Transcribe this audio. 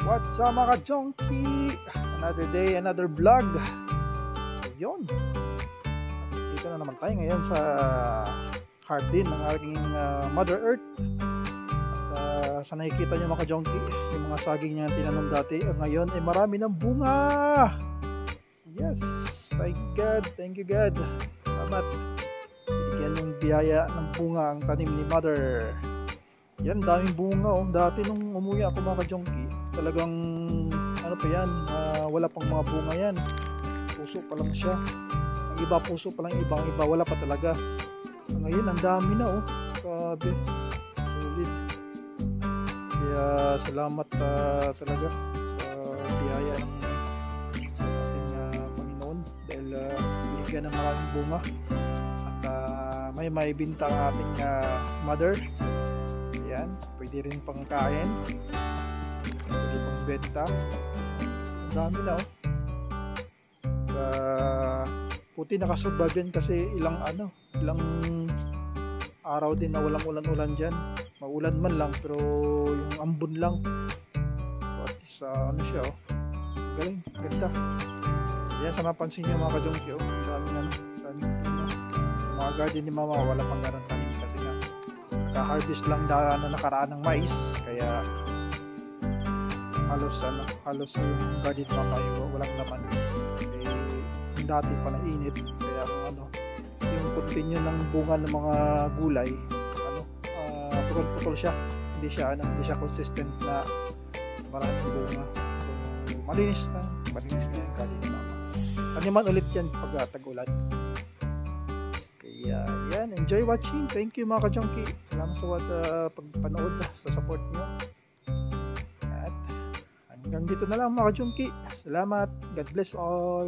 What's up mga ka-junkie? Another day, another vlog. Yun. Dito na naman tayo ngayon sa heart din ng aking Mother Earth. At sa nakikita nyo mga ka-junkie, yung mga saging niya tinanong dati, ngayon ay marami ng bunga. Yes, thank God, thank you God. Salamat. Binigyan yung biyaya ng bunga ang tanim ni Mother. Yan, daming bunga oh. Dati nung umuwi ako mga ka-junkie, talagang ano pa yan, wala pang mga bunga yan. Puso pa lang siya. Ang iba puso pa lang, ibang iba wala pa talaga. Ngayon ang dami na oh. Grabe. Solid. Kaya salamat talaga sa biyaya ng ating Panginoon dahil binigyan ng maraming bunga at may binta ang ating Mother. Yan, pwede rin pang kain, pwede pang benta. Ang dami na oh. Puti nakasurvive yan kasi ilang araw din na walang ulan-ulan dyan. Maulan man lang pero yung ambon lang. At ano siya oh. Galing, ganda. Yan, sa napansin nyo mga ka-junkie oh. Daming mga garden ni mama wala pang ganang tanim kasi nga naka-harvest lang nakaraan ng mais, kaya halos yung garden pa kayo walang laman. Yung dati pa na init, kaya yung continue ng bunga ng mga gulay putol-putol siya, hindi siya consistent na maraming bunga. So malinis na yung garden ni mama. Taniman ulit yan pag tag-ulan. Yan, enjoy watching. Thank you mga ka-junkie. Salamat sa pagpanood, sa support nyo. At hanggang dito na lang mga ka-junkie. Salamat. God bless all.